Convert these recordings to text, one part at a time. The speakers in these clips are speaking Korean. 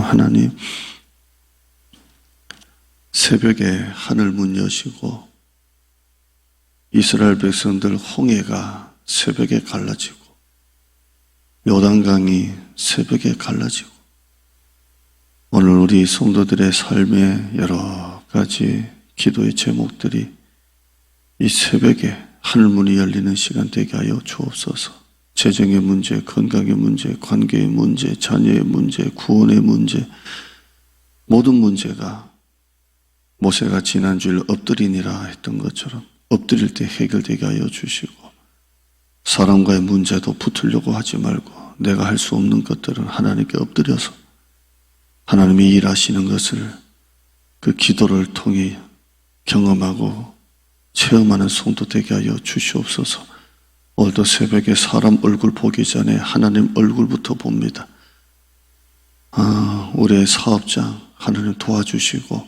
하나님, 새벽에 하늘 문 여시고 이스라엘 백성들 홍해가 새벽에 갈라지고 요단강이 새벽에 갈라지고 오늘 우리 성도들의 삶의 여러 가지 기도의 제목들이 이 새벽에 하늘문이 열리는 시간 되게 하여 주옵소서. 재정의 문제, 건강의 문제, 관계의 문제, 자녀의 문제, 구원의 문제, 모든 문제가 모세가 지난주일 엎드리니라 했던 것처럼 엎드릴 때 해결되게 하여 주시고, 사람과의 문제도 붙으려고 하지 말고 내가 할 수 없는 것들은 하나님께 엎드려서 하나님이 일하시는 것을 그 기도를 통해 경험하고 체험하는 성도 되게 하여 주시옵소서. 오늘도 새벽에 사람 얼굴 보기 전에 하나님 얼굴부터 봅니다. 우리의 사업장 하나님 도와주시고,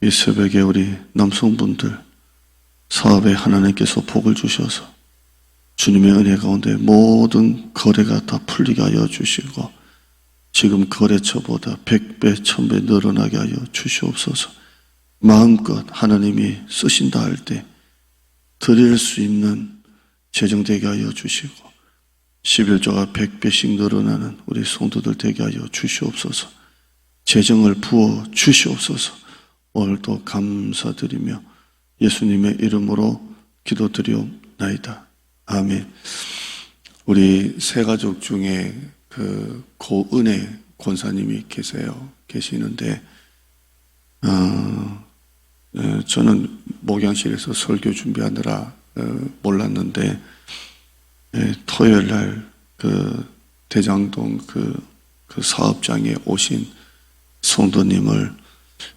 이 새벽에 우리 남성분들 사업에 하나님께서 복을 주셔서 주님의 은혜 가운데 모든 거래가 다 풀리게 하여 주시고, 지금 거래처보다 100배, 1000배 늘어나게 하여 주시옵소서. 마음껏 하나님이 쓰신다 할 때 드릴 수 있는 재정되게 하여 주시고, 11조가 100배씩 늘어나는 우리 성도들 되게 하여 주시옵소서. 재정을 부어 주시옵소서. 오늘도 감사드리며 예수님의 이름으로 기도드리옵나이다. 아멘. 우리 세 가족 중에 그 고은혜 권사님이 계시는데, 저는 목양실에서 설교 준비하느라 몰랐는데, 토요일 날 그 대장동 그 사업장에 오신 성도님을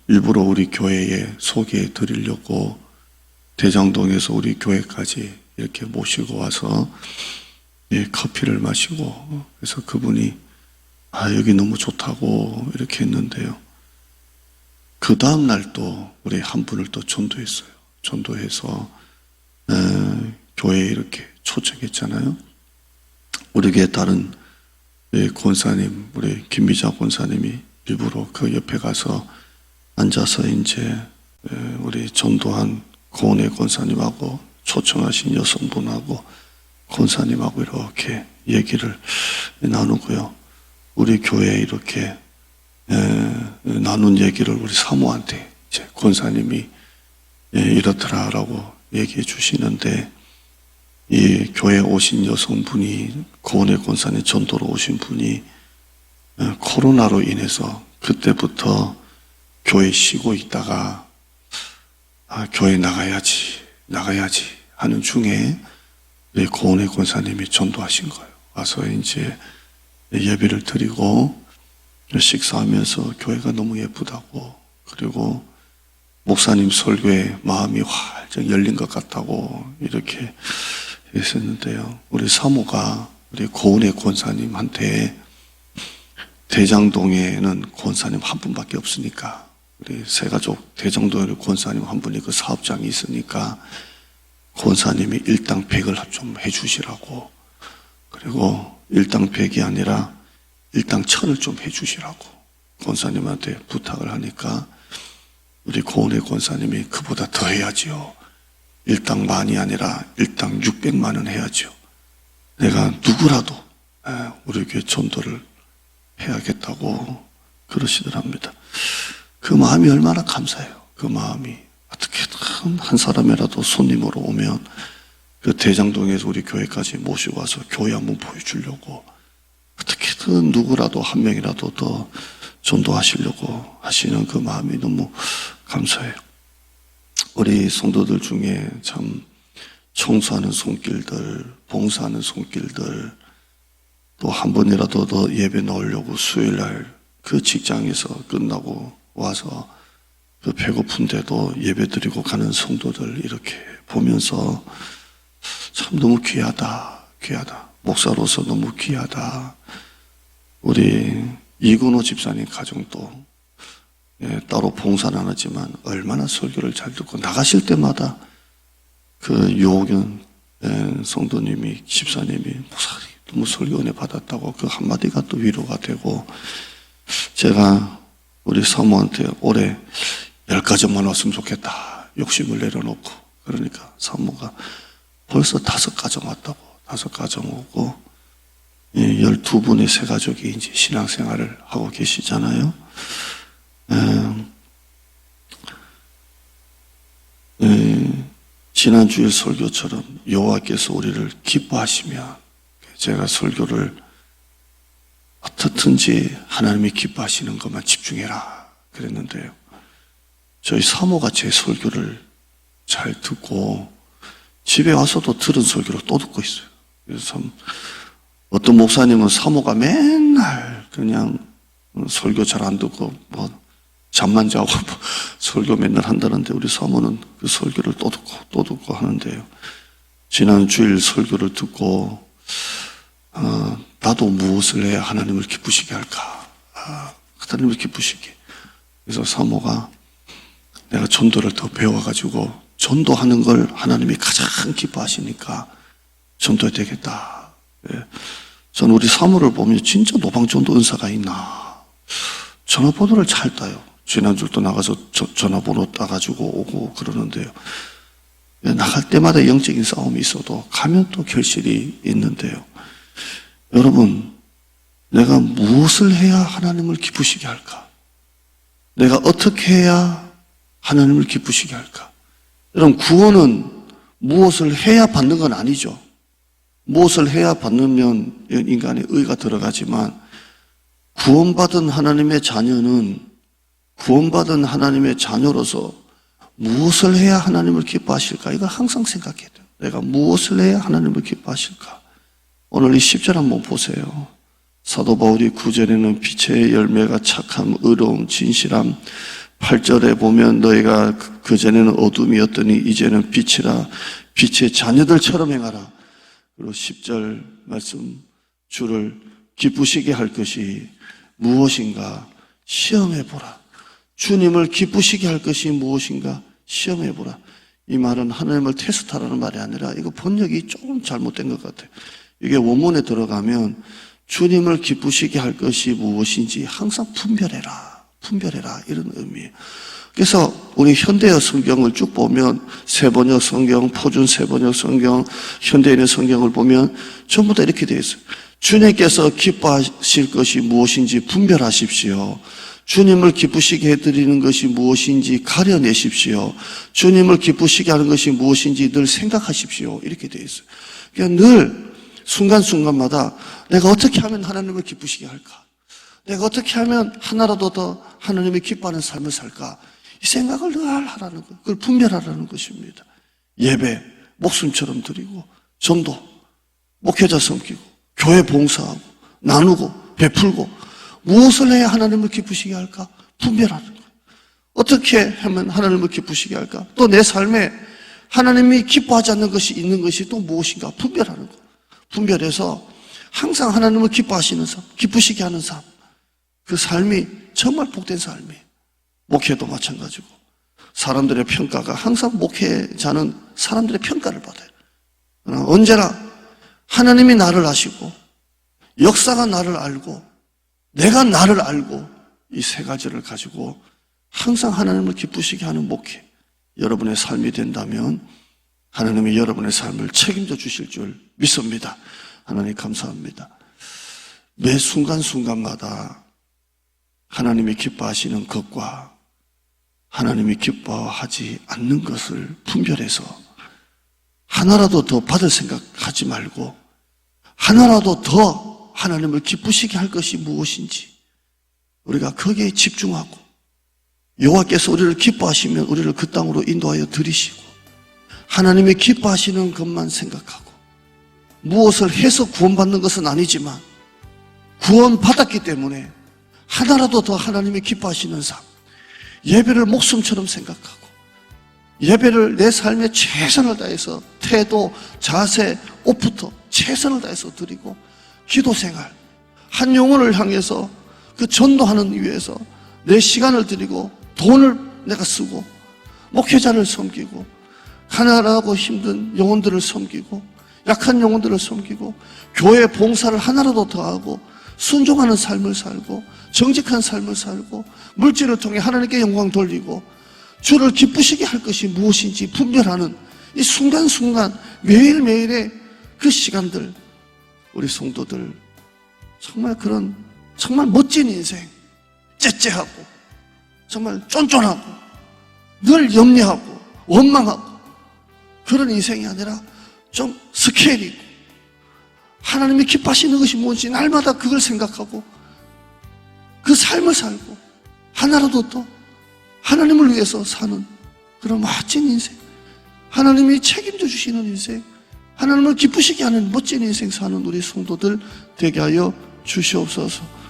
일부러 우리 교회에 소개해 드리려고 대장동에서 우리 교회까지 이렇게 모시고 와서 커피를 마시고, 그래서 그분이 여기 너무 좋다고 이렇게 했는데요. 그 다음 날 또 우리 한 분을 또 전도했어요. 전도해서 교회에 이렇게 초청했잖아요. 우리 교회 다른 권사님, 우리 김미자 권사님이 일부러 그 옆에 가서 앉아서 이제 우리 전도한 고은혜 권사님하고 초청하신 여성분하고 권사님하고 이렇게 얘기를 나누고요. 우리 교회에 이렇게 나눈 얘기를 우리 사모한테 이제 권사님이 이렇더라라고 얘기해 주시는데, 이 교회에 오신 여성분이, 고은혜 권사님 전도로 오신 분이 코로나로 인해서 그때부터 교회 쉬고 있다가 교회 나가야지 하는 중에 고은혜 권사님이 전도하신 거예요. 와서 이제 예배를 드리고 식사하면서 교회가 너무 예쁘다고, 그리고 목사님 설교에 마음이 활짝 열린 것 같다고 이렇게 했었는데요. 우리 사모가 우리 고은혜 권사님한테 대장동에는 권사님 한 분밖에 없으니까, 우리 세가족 대장동에 권사님 한 분이 그 사업장이 있으니까 권사님이 일당 100을 좀 해주시라고, 그리고 일당 100이 아니라 일당 1000을 좀 해주시라고 권사님한테 부탁을 하니까, 우리 고은혜 권사님이 그보다 더 해야지요. 일당 만이 아니라 일당 600만 원 해야죠. 내가 누구라도 우리 교회 전도를 해야겠다고 그러시더랍니다. 그 마음이 얼마나 감사해요. 그 마음이 어떻게든 한 사람이라도 손님으로 오면 그 대장동에서 우리 교회까지 모시고 와서 교회 한번 보여주려고, 어떻게든 누구라도 한 명이라도 더 전도하시려고 하시는 그 마음이 너무 감사해요. 우리 성도들 중에 참 청소하는 손길들, 봉사하는 손길들, 또 한 번이라도 더 예배 넣으려고 수요일날 그 직장에서 끝나고 와서 그 배고픈데도 예배 드리고 가는 성도들 이렇게 보면서 참 너무 귀하다. 목사로서 너무 귀하다. 우리 이근호 집사님 가정도 따로 봉사는 안 하지만 얼마나 설교를 잘 듣고, 나가실 때마다 그 유옥연 성도님이, 집사님이 목사님 너무 설교 은혜 받았다고 그 한마디가 또 위로가 되고, 제가 우리 사모한테 올해 10가정만 왔으면 좋겠다 욕심을 내려놓고, 그러니까 사모가 벌써 5가정 왔다고. 5가정 오고 12분의 새 가족이 이제 신앙생활을 하고 계시잖아요. 지난 주일 설교처럼 여호와께서 우리를 기뻐하시면 제가 설교를 어떻든지 하나님이 기뻐하시는 것만 집중해라 그랬는데요. 저희 사모가 제 설교를 잘 듣고 집에 와서도 들은 설교를 또 듣고 있어요. 그래서 어떤 목사님은 사모가 맨날 그냥 설교 잘 안 듣고 뭐 잠만 자고 뭐 설교 맨날 한다는데, 우리 사모는 그 설교를 또 듣고 하는데요. 지난 주일 설교를 듣고 나도 무엇을 해야 하나님을 기쁘시게 할까? 하나님을 기쁘시게. 그래서 사모가 내가 전도를 더 배워가지고 전도하는 걸 하나님이 가장 기뻐하시니까 전도해야 되겠다. 저는 우리 사모를 보면 진짜 노방전도 은사가 있나. 전화번호를 잘 따요. 지난주도 나가서 전화번호 따가지고 오고 그러는데요. 나갈 때마다 영적인 싸움이 있어도 가면 또 결실이 있는데요. 여러분, 내가 무엇을 해야 하나님을 기쁘시게 할까? 내가 어떻게 해야 하나님을 기쁘시게 할까? 여러분, 구원은 무엇을 해야 받는 건 아니죠. 무엇을 해야 받으면 인간의 의가 들어가지만, 구원받은 하나님의 자녀는 구원받은 하나님의 자녀로서 무엇을 해야 하나님을 기뻐하실까? 이걸 항상 생각해야 돼요. 내가 무엇을 해야 하나님을 기뻐하실까? 오늘 이 10절 한번 보세요. 사도 바울이 9절에는 빛의 열매가 착함, 의로움, 진실함, 8절에 보면 너희가 그전에는 어둠이었더니 이제는 빛이라, 빛의 자녀들처럼 행하라. 그리고 10절 말씀, 주를 기쁘시게 할 것이 무엇인가 시험해보라. 주님을 기쁘시게 할 것이 무엇인가 시험해보라. 이 말은 하나님을 테스트하라는 말이 아니라, 이거 번역이 조금 잘못된 것 같아요. 이게 원문에 들어가면 주님을 기쁘시게 할 것이 무엇인지 항상 분별해라 이런 의미예요. 그래서 우리 현대어 성경을 쭉 보면 세번역 성경, 표준 세번역 성경, 현대인의 성경을 보면 전부 다 이렇게 되어 있어요. 주님께서 기뻐하실 것이 무엇인지 분별하십시오. 주님을 기쁘시게 해드리는 것이 무엇인지 가려내십시오. 주님을 기쁘시게 하는 것이 무엇인지 늘 생각하십시오. 이렇게 되어 있어요. 그러니까 늘 순간순간마다 내가 어떻게 하면 하나님을 기쁘시게 할까? 내가 어떻게 하면 하나라도 더 하나님이 기뻐하는 삶을 살까? 이 생각을 늘 하라는 것, 그걸 분별하라는 것입니다. 예배, 목숨처럼 드리고, 전도, 목회자 섬기고, 교회 봉사하고, 나누고, 베풀고, 무엇을 해야 하나님을 기쁘시게 할까? 분별하는 거예요. 어떻게 하면 하나님을 기쁘시게 할까? 또 내 삶에 하나님이 기뻐하지 않는 것이 있는 것이 또 무엇인가? 분별하는 거예요. 분별해서 항상 하나님을 기뻐하시는 삶, 기쁘시게 하는 삶, 그 삶이 정말 복된 삶이에요. 목회도 마찬가지고, 사람들의 평가가 항상 목회자는 사람들의 평가를 받아요. 그러나 언제나 하나님이 나를 아시고, 역사가 나를 알고, 내가 나를 알고, 이 세 가지를 가지고 항상 하나님을 기쁘시게 하는 목회, 여러분의 삶이 된다면 하나님이 여러분의 삶을 책임져 주실 줄 믿습니다. 하나님 감사합니다. 매 순간순간마다 하나님이 기뻐하시는 것과 하나님이 기뻐하지 않는 것을 분별해서 하나라도 더 받을 생각하지 말고, 하나라도 더 하나님을 기쁘시게 할 것이 무엇인지 우리가 거기에 집중하고, 여호와께서 우리를 기뻐하시면 우리를 그 땅으로 인도하여 들이시고, 하나님이 기뻐하시는 것만 생각하고, 무엇을 해서 구원받는 것은 아니지만 구원받았기 때문에 하나라도 더 하나님이 기뻐하시는 삶, 예배를 목숨처럼 생각하고, 예배를 내 삶에 최선을 다해서 태도, 자세, 옷부터 최선을 다해서 드리고, 기도생활, 한 영혼을 향해서 그 전도하는 위해서 내 시간을 드리고, 돈을 내가 쓰고, 목회자를 섬기고, 가난하고 힘든 영혼들을 섬기고, 약한 영혼들을 섬기고, 교회 봉사를 하나라도 더 하고, 순종하는 삶을 살고 정직한 삶을 살고 물질을 통해 하나님께 영광 돌리고 주를 기쁘시게 할 것이 무엇인지 분별하는 이 순간순간 매일매일의 그 시간들, 우리 성도들 정말 그런 정말 멋진 인생, 째째하고 정말 쫀쫀하고 늘 염려하고 원망하고 그런 인생이 아니라 좀 스케일이 있고 하나님이 기뻐하시는 것이 뭔지 날마다 그걸 생각하고 그 삶을 살고 하나라도 더 하나님을 위해서 사는 그런 멋진 인생, 하나님이 책임져 주시는 인생, 하나님을 기쁘시게 하는 멋진 인생 사는 우리 성도들 되게 하여 주시옵소서.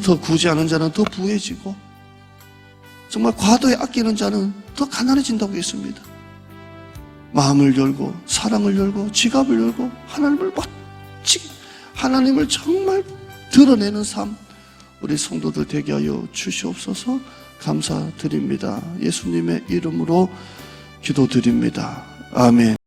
더 구제하는 자는 더 부해지고 정말 과도에 아끼는 자는 더 가난해진다고 했습니다. 마음을 열고 사랑을 열고 지갑을 열고 하나님을 멋지게 하나님을 정말 드러내는 삶 우리 성도들 되게 하여 주시옵소서. 감사드립니다. 예수님의 이름으로 기도드립니다. 아멘.